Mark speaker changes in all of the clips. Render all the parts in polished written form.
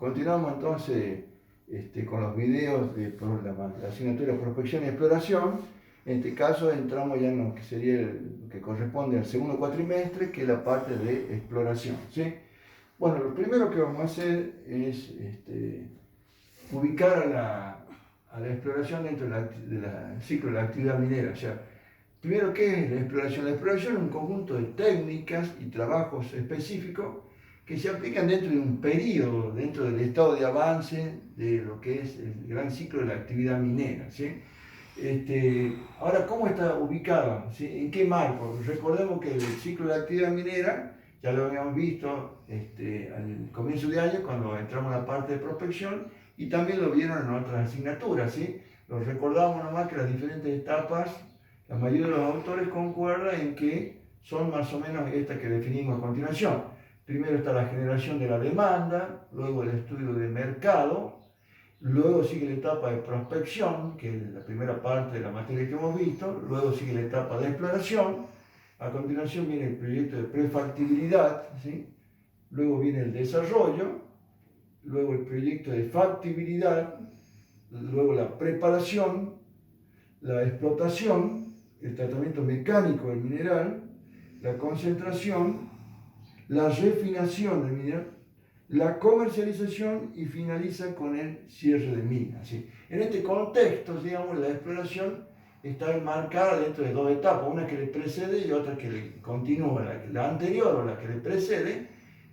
Speaker 1: Continuamos entonces con los videos de la asignatura Prospección y Exploración. En este caso entramos ya en lo que sería lo que corresponde al segundo cuatrimestre, que es la parte de exploración, ¿sí? Bueno, lo primero que vamos a hacer es ubicar a la exploración dentro del ciclo de la actividad minera. O sea, primero, ¿qué es la exploración? La exploración es un conjunto de técnicas y trabajos específicos que se aplican dentro de un periodo, dentro del estado de avance de lo que es el gran ciclo de la actividad minera, ¿sí? Ahora, ¿cómo está ubicado? ¿Sí? ¿En qué marco? Recordemos que el ciclo de la actividad minera ya lo habíamos visto al comienzo de año cuando entramos a la parte de prospección, y también lo vieron en otras asignaturas, ¿sí? Lo recordamos nomás que las diferentes etapas, la mayoría de los autores concuerda en que son más o menos estas que definimos a continuación. Primero está la generación de la demanda, luego el estudio de mercado, luego sigue la etapa de prospección, que es la primera parte de la materia que hemos visto, luego sigue la etapa de exploración, a continuación viene el proyecto de prefactibilidad, ¿sí? Luego viene el desarrollo, luego el proyecto de factibilidad, luego la preparación, la explotación, el tratamiento mecánico del mineral, la concentración, la refinación del mineral, la comercialización y finaliza con el cierre de minas, ¿sí? En este contexto, digamos, la exploración está enmarcada dentro de dos etapas, una que le precede y otra que le continúa. La anterior o la que le precede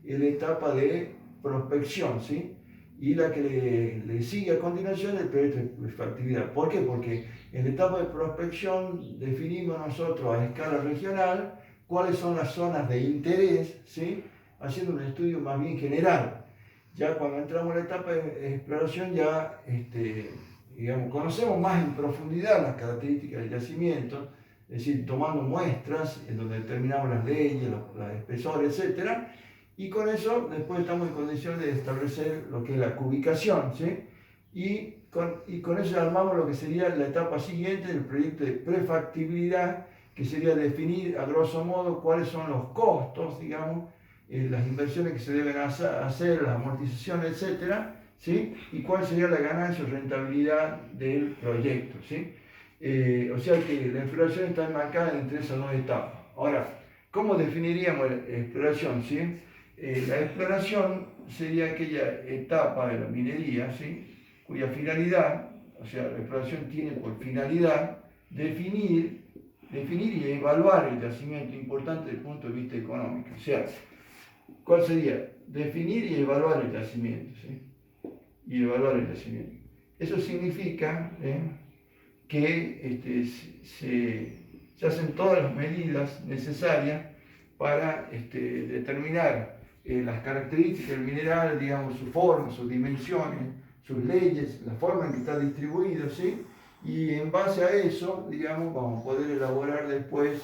Speaker 1: es la etapa de prospección, ¿sí? Y la que le sigue a continuación es el proyecto de factibilidad. ¿Por qué? Porque en la etapa de prospección definimos nosotros a escala regional cuáles son las zonas de interés, ¿sí? Haciendo un estudio más bien general. Ya cuando entramos en la etapa de exploración ya digamos, conocemos más en profundidad las características del yacimiento, es decir, tomando muestras en donde determinamos las leyes, los espesores, etc. Y con eso después estamos en condición de establecer lo que es la cubicación, ¿sí? Y con eso armamos lo que sería la etapa siguiente del proyecto de prefactibilidad, que sería definir a grosso modo cuáles son los costos, digamos, las inversiones que se deben hacer, las amortizaciones, etcétera, ¿sí? Y cuál sería la ganancia o rentabilidad del proyecto, ¿sí? O sea que la exploración está enmarcada entre esas dos etapas. Ahora, ¿cómo definiríamos la exploración, ¿sí? La exploración sería aquella etapa de la minería, ¿sí? Cuya finalidad, o sea, la exploración tiene por finalidad definir y evaluar el yacimiento importante desde el punto de vista económico. O sea, ¿cuál sería? Definir y evaluar el yacimiento, ¿sí? Y evaluar el yacimiento. Eso significa que se hacen todas las medidas necesarias para determinar las características del mineral, digamos, su forma, sus dimensiones, sus leyes, la forma en que está distribuido, ¿sí? Y en base a eso, digamos, vamos a poder elaborar después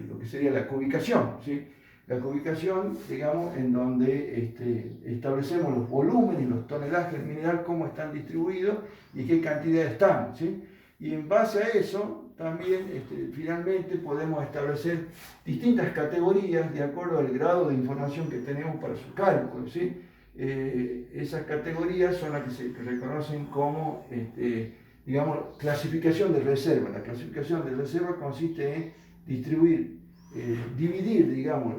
Speaker 1: lo que sería la cubicación, ¿sí? La cubicación, digamos, en donde establecemos los volúmenes y los tonelajes del mineral, cómo están distribuidos y qué cantidad están, ¿sí? Y en base a eso, también finalmente podemos establecer distintas categorías de acuerdo al grado de información que tenemos para su cálculo, ¿sí? Esas categorías son las que se reconocen como, digamos, clasificación de reserva. La clasificación de reserva consiste en dividir, digamos,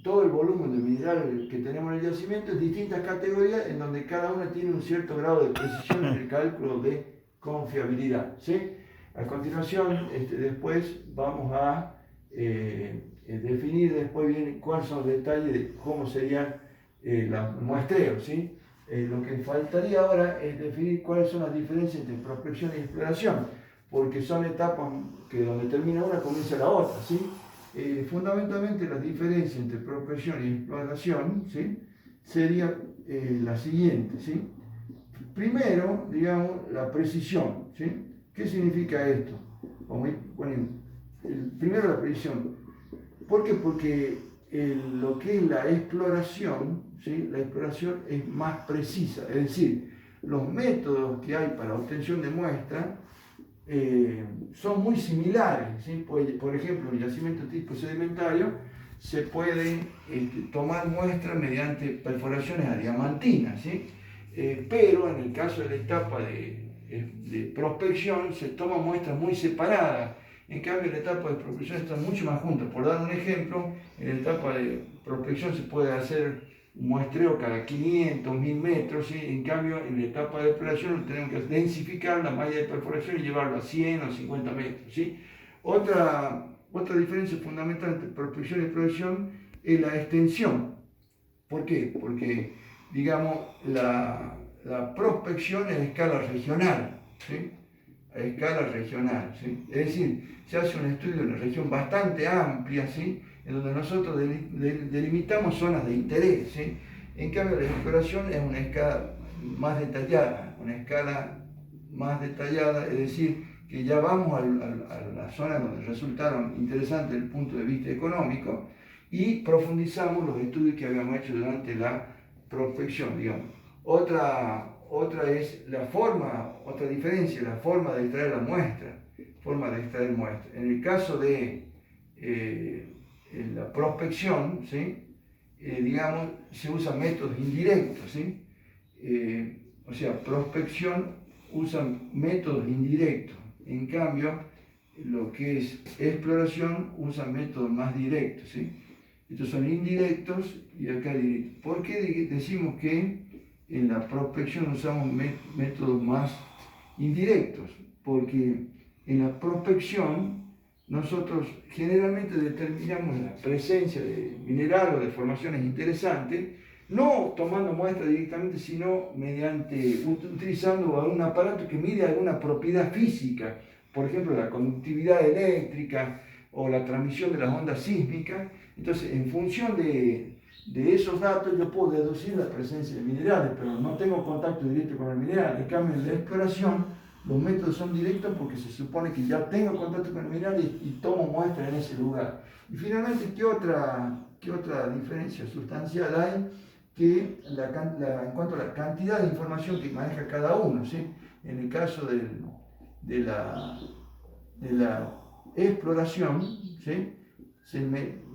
Speaker 1: todo el volumen de mineral que tenemos en el yacimiento en distintas categorías en donde cada una tiene un cierto grado de precisión en el cálculo de confiabilidad, ¿sí? A continuación, después vamos a definir después bien cuáles son los detalles de cómo serían los muestreos, ¿sí? Lo que faltaría ahora es definir cuáles son las diferencias entre prospección y exploración, porque son etapas que donde termina una comienza la otra, ¿sí? Fundamentalmente la diferencia entre prospección y exploración, ¿sí? Sería la siguiente, ¿sí? Primero, digamos, la precisión, ¿sí? ¿Qué significa esto? Vamos a ir poniendo. Primero la precisión. ¿Por qué? Porque lo que es la exploración, ¿sí? La exploración es más precisa, es decir, los métodos que hay para obtención de muestras son muy similares, ¿sí? Por ejemplo, en yacimiento tipo sedimentario se pueden tomar muestras mediante perforaciones a diamantina, ¿sí? pero en el caso de la etapa de prospección se toman muestras muy separadas. En cambio, en la etapa de prospección están mucho más juntas. Por dar un ejemplo, en la etapa de prospección se puede hacer un muestreo cada 500, 1000 metros, ¿sí? En cambio, en la etapa de exploración tenemos que densificar la malla de perforación y llevarlo a 100 o 50 metros, ¿sí? Otra diferencia fundamental entre prospección y exploración es la extensión. ¿Por qué? Porque, digamos, la prospección es a escala regional, ¿sí? A escala regional, ¿sí? Es decir, se hace un estudio en una región bastante amplia, ¿sí? En donde nosotros delimitamos zonas de interés, ¿sí? En cambio, la exploración es una escala más detallada, es decir, que ya vamos a las zonas donde resultaron interesantes desde el punto de vista económico y profundizamos los estudios que habíamos hecho durante la prospección, digamos. Otra es la forma, otra diferencia, la forma de extraer la muestra, En el caso de la prospección, ¿sí? Digamos, se usan métodos indirectos, ¿sí? O sea, prospección usa métodos indirectos. En cambio, lo que es exploración usa métodos más directos, ¿sí? Estos son indirectos y acá directos. ¿Por qué decimos que en la prospección usamos métodos más indirectos? Porque en la prospección nosotros generalmente determinamos la presencia de mineral o de formaciones interesantes, no tomando muestras directamente, sino utilizando algún aparato que mide alguna propiedad física, por ejemplo la conductividad eléctrica o la transmisión de las ondas sísmicas. Entonces, en función de esos datos yo puedo deducir la presencia de minerales, pero no tengo contacto directo con el mineral. En cambio, en la exploración los métodos son directos porque se supone que ya tengo contacto con el mineral y tomo muestras en ese lugar. Y finalmente, ¿qué otra diferencia sustancial hay? Que en cuanto a la cantidad de información que maneja cada uno, ¿sí? En el caso de la exploración, ¿sí?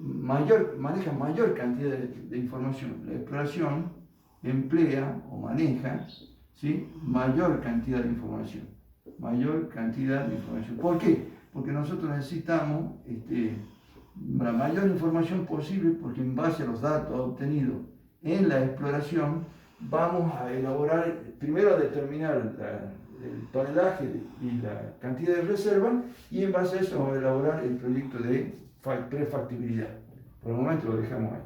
Speaker 1: Maneja mayor cantidad de información. La exploración emplea o maneja, ¿sí? mayor cantidad de información. ¿Por qué? Porque nosotros necesitamos la mayor información posible, porque en base a los datos obtenidos en la exploración vamos a elaborar, primero a determinar el tonelaje y la cantidad de reservas, y en base a eso vamos a elaborar el proyecto de prefactibilidad. Por el momento lo dejamos ahí.